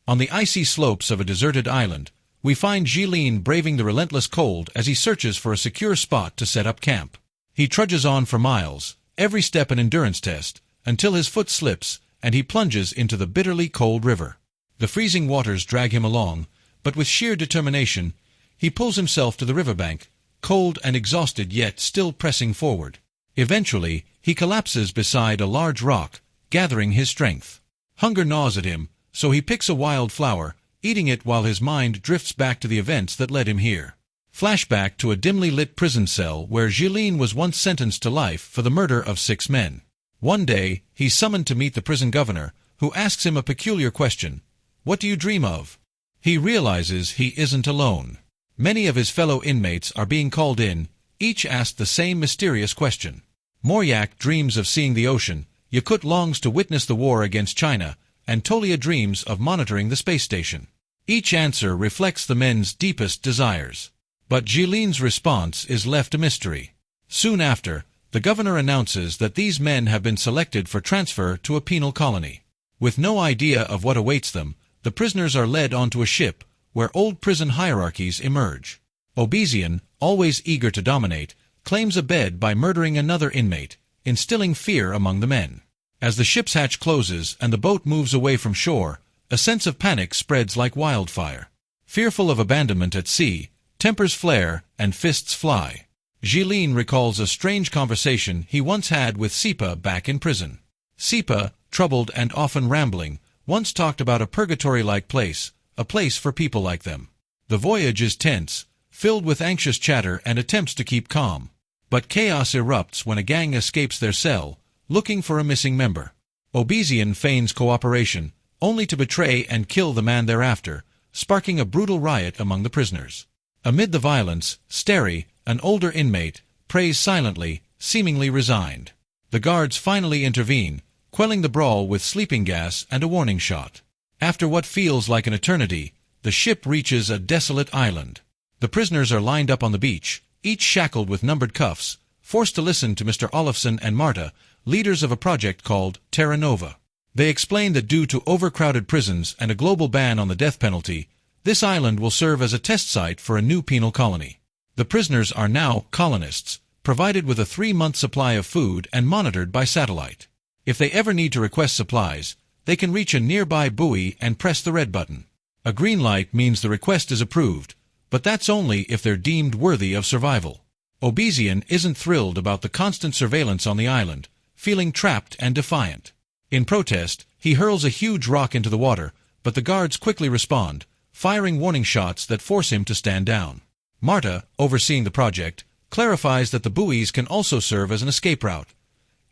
On the icy slopes of a deserted island, we find Jilin braving the relentless cold as he searches for a secure spot to set up camp. He trudges on for miles, every step an endurance test, until his foot slips and he plunges into the bitterly cold river. The freezing waters drag him along, but with sheer determination, he pulls himself to the riverbank, cold and exhausted yet still pressing forward. Eventually, he collapses beside a large rock, gathering his strength. Hunger gnaws at him, so he picks a wild flower, eating it while his mind drifts back to the events that led him here. Flashback to a dimly lit prison cell where Jilin was once sentenced to life for the murder of 6 men. One day, he's summoned to meet the prison governor, who asks him a peculiar question. What do you dream of? He realizes he isn't alone. Many of his fellow inmates are being called in, each asked the same mysterious question. Moryak dreams of seeing the ocean, Yakut longs to witness the war against China, and Tolia dreams of monitoring the space station. Each answer reflects the men's deepest desires. But Jilin's response is left a mystery. Soon after, the governor announces that these men have been selected for transfer to a penal colony. With no idea of what awaits them, the prisoners are led onto a ship, where old prison hierarchies emerge. Obezian, always eager to dominate, claims a bed by murdering another inmate, instilling fear among the men. As the ship's hatch closes and the boat moves away from shore, a sense of panic spreads like wildfire. Fearful of abandonment at sea, tempers flare and fists fly. Jilin recalls a strange conversation he once had with Sipa back in prison. Sipa, troubled and often rambling, once talked about a purgatory-like place, a place for people like them. The voyage is tense, filled with anxious chatter and attempts to keep calm. But chaos erupts when a gang escapes their cell, looking for a missing member. Obezian feigns cooperation, only to betray and kill the man thereafter, sparking a brutal riot among the prisoners. Amid the violence, Steri, an older inmate, prays silently, seemingly resigned. The guards finally intervene, quelling the brawl with sleeping gas and a warning shot. After what feels like an eternity, the ship reaches a desolate island. The prisoners are lined up on the beach, each shackled with numbered cuffs, forced to listen to Mr. Olafsson and Marta, leaders of a project called Terra Nova. They explain that due to overcrowded prisons and a global ban on the death penalty, this island will serve as a test site for a new penal colony. The prisoners are now colonists, provided with a 3-month supply of food and monitored by satellite. If they ever need to request supplies, they can reach a nearby buoy and press the red button. A green light means the request is approved, but that's only if they're deemed worthy of survival. Obezian isn't thrilled about the constant surveillance on the island, feeling trapped and defiant. In protest, he hurls a huge rock into the water, but the guards quickly respond, firing warning shots that force him to stand down. Marta, overseeing the project, clarifies that the buoys can also serve as an escape route.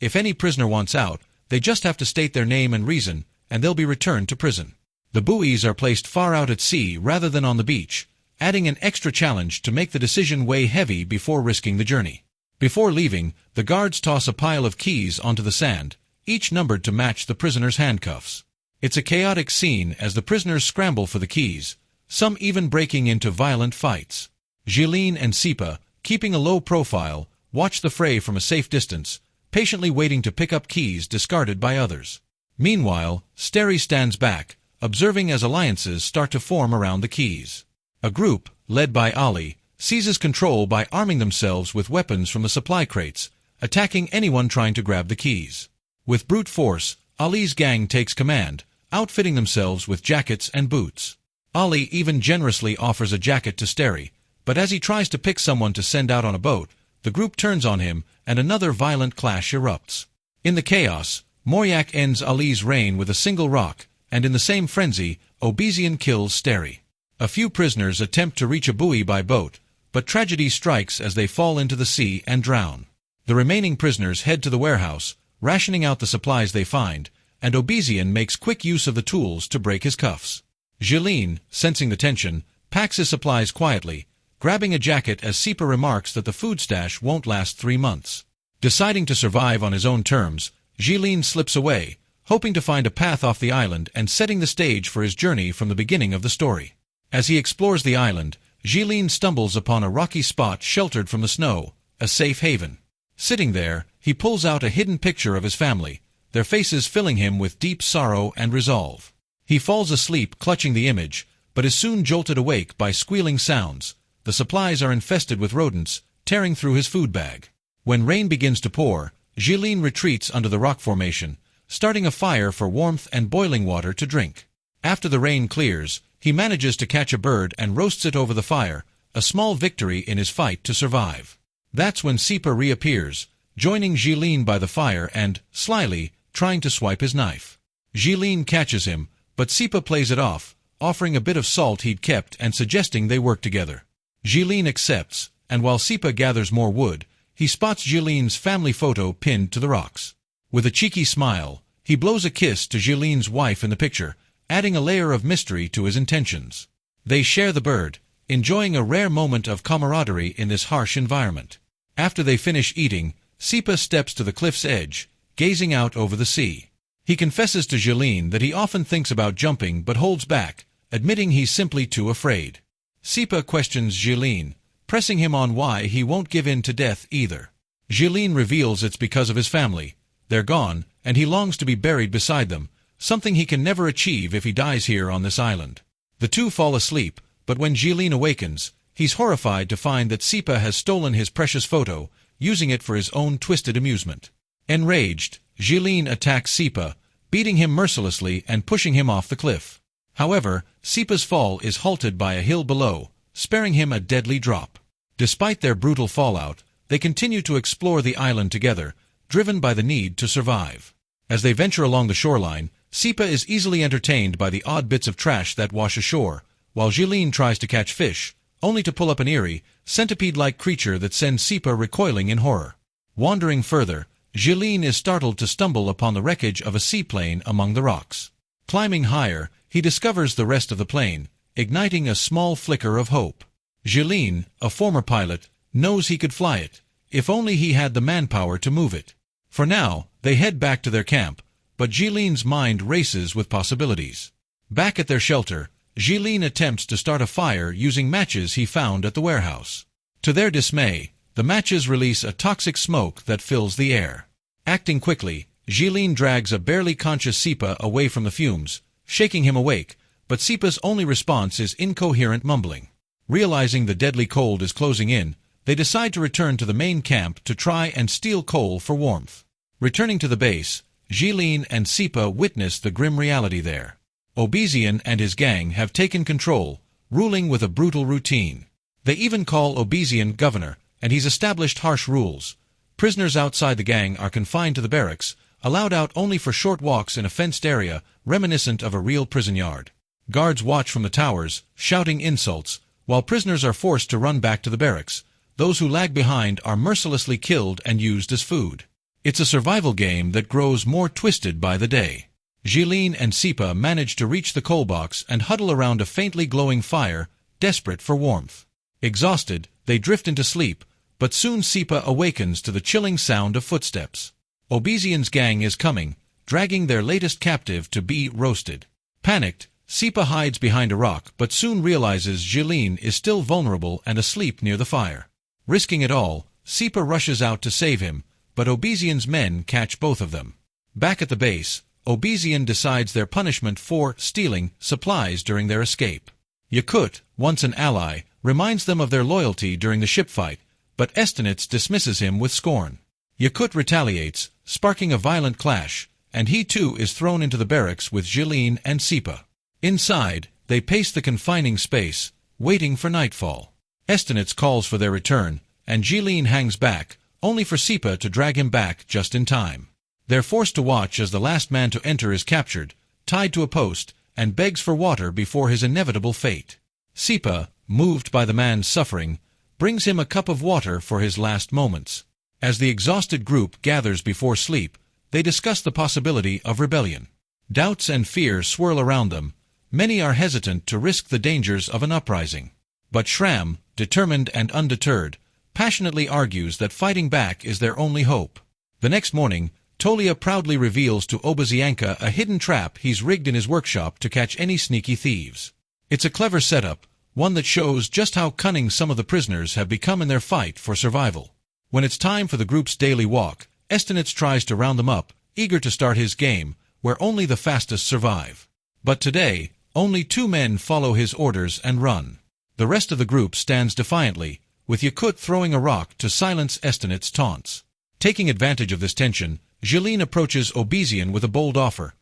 If any prisoner wants out, they just have to state their name and reason, and they'll be returned to prison. The buoys are placed far out at sea rather than on the beach, adding an extra challenge to make the decision weigh heavy before risking the journey. Before leaving, the guards toss a pile of keys onto the sand, each numbered to match the prisoner's handcuffs. It's a chaotic scene as the prisoners scramble for the keys, some even breaking into violent fights. Jilin and Sipa, keeping a low profile, watch the fray from a safe distance, patiently waiting to pick up keys discarded by others. Meanwhile, Steri stands back, observing as alliances start to form around the keys. A group, led by Ali, seizes control by arming themselves with weapons from the supply crates, attacking anyone trying to grab the keys. With brute force, Ali's gang takes command, outfitting themselves with jackets and boots. Ali even generously offers a jacket to Steri, but as he tries to pick someone to send out on a boat, the group turns on him and another violent clash erupts. In the chaos, Moryak ends Ali's reign with a single rock, and in the same frenzy, Obezian kills Steri. A few prisoners attempt to reach a buoy by boat, but tragedy strikes as they fall into the sea and drown. The remaining prisoners head to the warehouse, rationing out the supplies they find, and Obezian makes quick use of the tools to break his cuffs. Jilin, sensing the tension, packs his supplies quietly, grabbing a jacket as Sipa remarks that the food stash won't last 3 months. Deciding to survive on his own terms, Jilin slips away, hoping to find a path off the island and setting the stage for his journey from the beginning of the story. As he explores the island, Jilin stumbles upon a rocky spot sheltered from the snow, a safe haven. Sitting there, he pulls out a hidden picture of his family, their faces filling him with deep sorrow and resolve. He falls asleep clutching the image, but is soon jolted awake by squealing sounds. The supplies are infested with rodents, tearing through his food bag. When rain begins to pour, Jilin retreats under the rock formation, starting a fire for warmth and boiling water to drink. After the rain clears, he manages to catch a bird and roasts it over the fire, a small victory in his fight to survive. That's when Sipa reappears, joining Jilin by the fire and, slyly, trying to swipe his knife. Jilin catches him, but Sipa plays it off, offering a bit of salt he'd kept and suggesting they work together. Jilin accepts, and while Sipa gathers more wood, he spots Jilin's family photo pinned to the rocks. With a cheeky smile, he blows a kiss to Jilin's wife in the picture, adding a layer of mystery to his intentions. They share the bird, enjoying a rare moment of camaraderie in this harsh environment. After they finish eating, Sipa steps to the cliff's edge, gazing out over the sea. He confesses to Jilin that he often thinks about jumping but holds back, admitting he's simply too afraid. Sipa questions Jilin, pressing him on why he won't give in to death either. Jilin reveals it's because of his family. They're gone, and he longs to be buried beside them, something he can never achieve if he dies here on this island. The two fall asleep, but when Jilin awakens, he's horrified to find that Sipa has stolen his precious photo, using it for his own twisted amusement. Enraged, Jilin attacks Sipa, beating him mercilessly and pushing him off the cliff. However, Sipa's fall is halted by a hill below, sparing him a deadly drop. Despite their brutal fallout, they continue to explore the island together, driven by the need to survive. As they venture along the shoreline, Sipa is easily entertained by the odd bits of trash that wash ashore, while Jilin tries to catch fish, only to pull up an eerie, centipede-like creature that sends Sipa recoiling in horror. Wandering further, Jilin is startled to stumble upon the wreckage of a seaplane among the rocks. Climbing higher, he discovers the rest of the plane, igniting a small flicker of hope. Jilin, a former pilot, knows he could fly it, if only he had the manpower to move it. For now, they head back to their camp, but Jilin's mind races with possibilities. Back at their shelter, Jilin attempts to start a fire using matches he found at the warehouse. To their dismay, the matches release a toxic smoke that fills the air. Acting quickly, Jilin drags a barely conscious Sipa away from the fumes, shaking him awake, but Sipa's only response is incoherent mumbling. Realizing the deadly cold is closing in, they decide to return to the main camp to try and steal coal for warmth. Returning to the base, Jilin and Sipa witness the grim reality there. Obezian and his gang have taken control, ruling with a brutal routine. They even call Obezian governor, and he's established harsh rules. Prisoners outside the gang are confined to the barracks, allowed out only for short walks in a fenced area reminiscent of a real prison yard. Guards watch from the towers, shouting insults, while prisoners are forced to run back to the barracks. Those who lag behind are mercilessly killed and used as food. It's a survival game that grows more twisted by the day. Jilin and Sipa manage to reach the coal box and huddle around a faintly glowing fire, desperate for warmth. Exhausted, they drift into sleep, but soon Sipa awakens to the chilling sound of footsteps. Obezian's gang is coming, dragging their latest captive to be roasted. Panicked, Sipa hides behind a rock but soon realizes Jilin is still vulnerable and asleep near the fire. Risking it all, Sipa rushes out to save him, but Obezian's men catch both of them. Back at the base, Obezian decides their punishment for stealing supplies during their escape. Yakut, once an ally, reminds them of their loyalty during the ship fight, but Estenitz dismisses him with scorn. Yakut retaliates, sparking a violent clash, and he too is thrown into the barracks with Jilin and Sipa. Inside, they pace the confining space, waiting for nightfall. Estenitz calls for their return, and Jilin hangs back, only for Sipa to drag him back just in time. They're forced to watch as the last man to enter is captured, tied to a post, and begs for water before his inevitable fate. Sipa, moved by the man's suffering, brings him a cup of water for his last moments. As the exhausted group gathers before sleep, they discuss the possibility of rebellion. Doubts and fears swirl around them. Many are hesitant to risk the dangers of an uprising. But Shram, determined and undeterred, passionately argues that fighting back is their only hope. The next morning, Tolia proudly reveals to Obezianka a hidden trap he's rigged in his workshop to catch any sneaky thieves. It's a clever setup, one that shows just how cunning some of the prisoners have become in their fight for survival. When it's time for the group's daily walk, Estenitz tries to round them up, eager to start his game, where only the fastest survive. But today, only 2 men follow his orders and run. The rest of the group stands defiantly, with Yakut throwing a rock to silence Estonet's taunts. Taking advantage of this tension, Jeline approaches Obezian with a bold offer.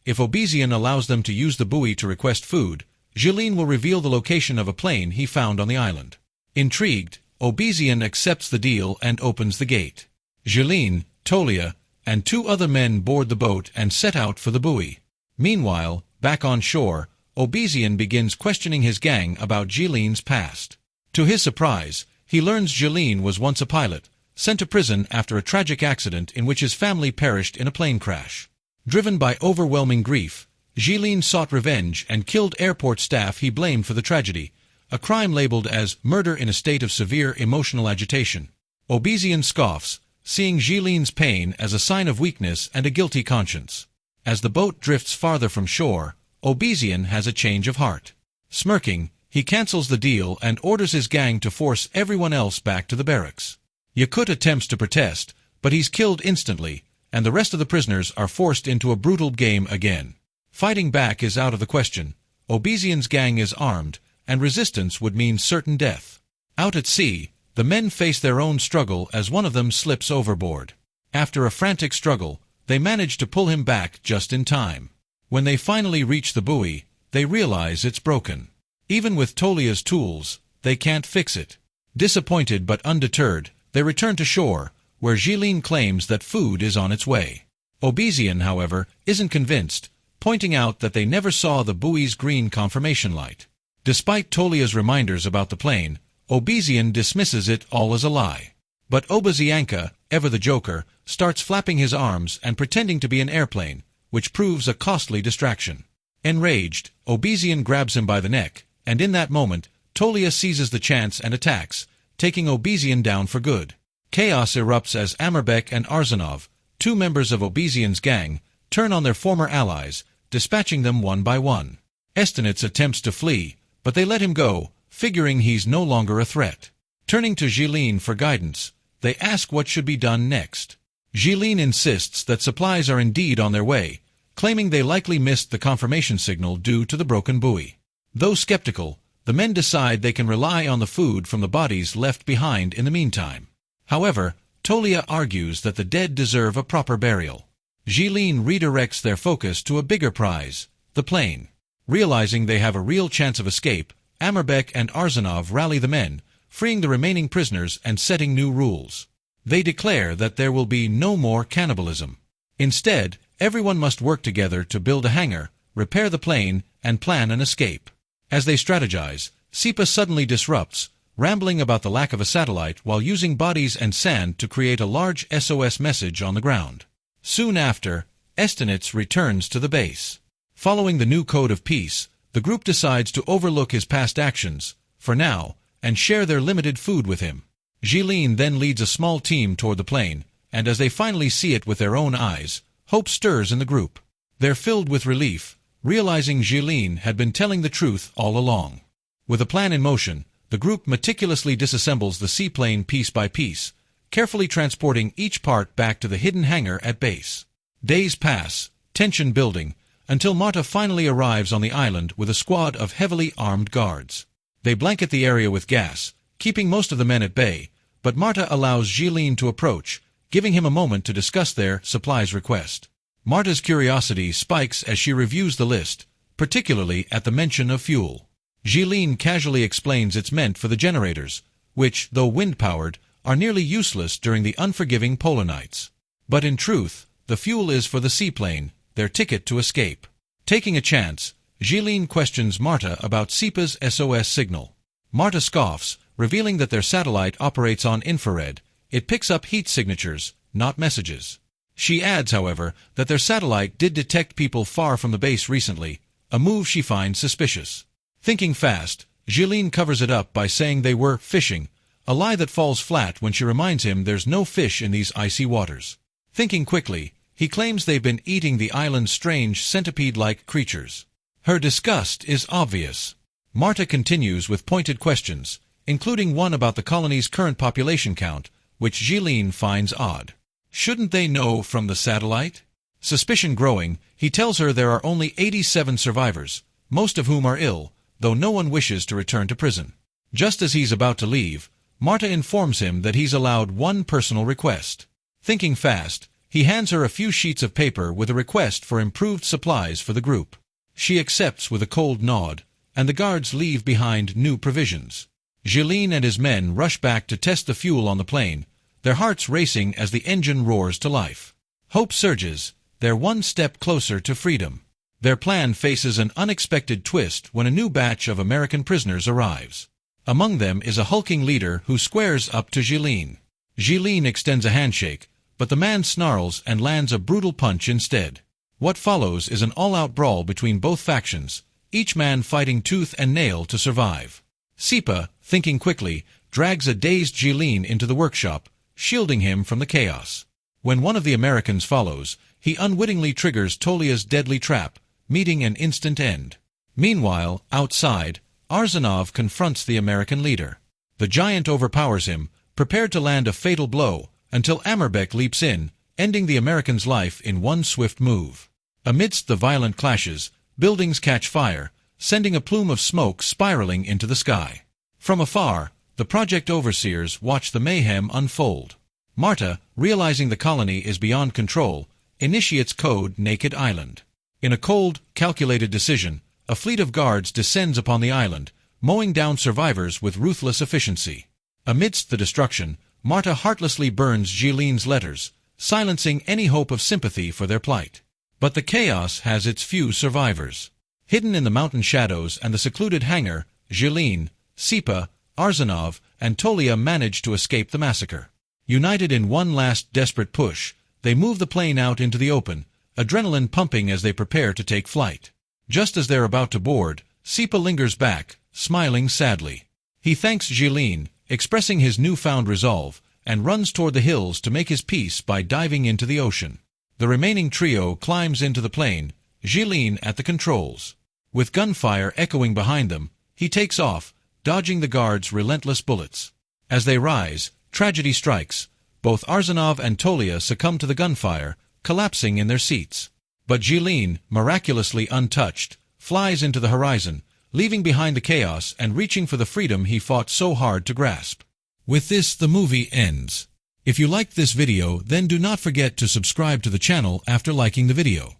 If Obezian allows them to use the buoy to request food, Jeline will reveal the location of a plane he found on the island. Intrigued, Obezian accepts the deal and opens the gate. Jeline, Tolia, and 2 other men board the boat and set out for the buoy. Meanwhile, back on shore, Obezian begins questioning his gang about Jeline's past. To his surprise, he learns Jeline was once a pilot, sent to prison after a tragic accident in which his family perished in a plane crash. Driven by overwhelming grief, Jeline sought revenge and killed airport staff he blamed for the tragedy, a crime labeled as murder in a state of severe emotional agitation. Obezian scoffs, seeing Jeline's pain as a sign of weakness and a guilty conscience. As the boat drifts farther from shore, Obezian has a change of heart. Smirking, he cancels the deal and orders his gang to force everyone else back to the barracks. Yakut attempts to protest, but he's killed instantly, and the rest of the prisoners are forced into a brutal game again. Fighting back is out of the question. Obezian's gang is armed, and resistance would mean certain death. Out at sea, the men face their own struggle as one of them slips overboard. After a frantic struggle, they manage to pull him back just in time. When they finally reach the buoy, they realize it's broken. Even with Tolia's tools, they can't fix it. Disappointed but undeterred, they return to shore, where Jeline claims that food is on its way. Obezian, however, isn't convinced, pointing out that they never saw the buoy's green confirmation light. Despite Tolia's reminders about the plane, Obezian dismisses it all as a lie. But Obezianka, ever the joker, starts flapping his arms and pretending to be an airplane, which proves a costly distraction. Enraged, Obezian grabs him by the neck, and in that moment, Tolia seizes the chance and attacks, taking Obezian down for good. Chaos erupts as Amerbek and Arzanov, 2 members of Obezian's gang, turn on their former allies, dispatching them one by one. Estonets attempts to flee, but they let him go, figuring he's no longer a threat. Turning to Jeline for guidance, they ask what should be done next. Jeline insists that supplies are indeed on their way, claiming they likely missed the confirmation signal due to the broken buoy. Though skeptical, the men decide they can rely on the food from the bodies left behind in the meantime. However, Tolia argues that the dead deserve a proper burial. Jeline redirects their focus to a bigger prize, the plane. Realizing they have a real chance of escape, Amerbek and Arzanov rally the men, freeing the remaining prisoners and setting new rules. They declare that there will be no more cannibalism. Instead, everyone must work together to build a hangar, repair the plane, and plan an escape. As they strategize, Sipa suddenly disrupts, rambling about the lack of a satellite while using bodies and sand to create a large SOS message on the ground. Soon after, Estonets returns to the base. Following the new code of peace, the group decides to overlook his past actions, for now, and share their limited food with him. Jeline then leads a small team toward the plane, and as they finally see it with their own eyes, hope stirs in the group. They're filled with relief, realizing Jeline had been telling the truth all along. With a plan in motion, the group meticulously disassembles the seaplane piece by piece, carefully transporting each part back to the hidden hangar at base. Days pass, tension building, until Marta finally arrives on the island with a squad of heavily armed guards. They blanket the area with gas, keeping most of the men at bay, but Marta allows Jeline to approach, giving him a moment to discuss their supplies request. Marta's curiosity spikes as she reviews the list, particularly at the mention of fuel. Jeline casually explains it's meant for the generators, which, though wind-powered, are nearly useless during the unforgiving polar nights. But in truth, the fuel is for the seaplane, their ticket to escape. Taking a chance, Jeline questions Marta about Sipa's SOS signal. Marta scoffs, revealing that their satellite operates on infrared. It picks up heat signatures, not messages. She adds, however, that their satellite did detect people far from the base recently, a move she finds suspicious. Thinking fast, Jeline covers it up by saying they were fishing, a lie that falls flat when she reminds him there's no fish in these icy waters. Thinking quickly, he claims they've been eating the island's strange centipede-like creatures. Her disgust is obvious. Marta continues with pointed questions, including one about the colony's current population count, which Jeline finds odd. Shouldn't they know from the satellite? Suspicion growing, he tells her there are only 87 survivors, most of whom are ill, though no one wishes to return to prison. Just as he's about to leave, Marta informs him that he's allowed one personal request. Thinking fast, he hands her a few sheets of paper with a request for improved supplies for the group. She accepts with a cold nod, and the guards leave behind new provisions. Gilles and his men rush back to test the fuel on the plane, their hearts racing as the engine roars to life. Hope surges, they're one step closer to freedom. Their plan faces an unexpected twist when a new batch of American prisoners arrives. Among them is a hulking leader who squares up to Gilles. Gilles extends a handshake, but the man snarls and lands a brutal punch instead. What follows is an all-out brawl between both factions, each man fighting tooth and nail to survive. Sipa, thinking quickly, drags a dazed Gilles into the workshop, shielding him from the chaos. When one of the Americans follows, he unwittingly triggers Tolia's deadly trap, meeting an instant end. Meanwhile, outside, Arzanov confronts the American leader. The giant overpowers him, prepared to land a fatal blow, until Amerbek leaps in, ending the American's life in one swift move. Amidst the violent clashes, buildings catch fire, sending a plume of smoke spiraling into the sky. From afar, the project overseers watch the mayhem unfold. Marta, realizing the colony is beyond control, initiates Code Naked Island. In a cold, calculated decision, a fleet of guards descends upon the island, mowing down survivors with ruthless efficiency. Amidst the destruction, Marta heartlessly burns Gilles' letters, silencing any hope of sympathy for their plight. But the chaos has its few survivors. Hidden in the mountain shadows and the secluded hangar, Gilles, Sipa, Arzanov, and Tolia manage to escape the massacre. United in one last desperate push, they move the plane out into the open, adrenaline pumping as they prepare to take flight. Just as they're about to board, Sipa lingers back, smiling sadly. He thanks Gilles, expressing his newfound resolve, and runs toward the hills to make his peace by diving into the ocean. The remaining trio climbs into the plane, Gilles at the controls. With gunfire echoing behind them, he takes off, dodging the guards' relentless bullets. As they rise, tragedy strikes. Both Arzanov and Tolia succumb to the gunfire, collapsing in their seats. But Gilles, miraculously untouched, flies into the horizon, leaving behind the chaos and reaching for the freedom he fought so hard to grasp. With this, the movie ends. If you liked this video, then do not forget to subscribe to the channel after liking the video.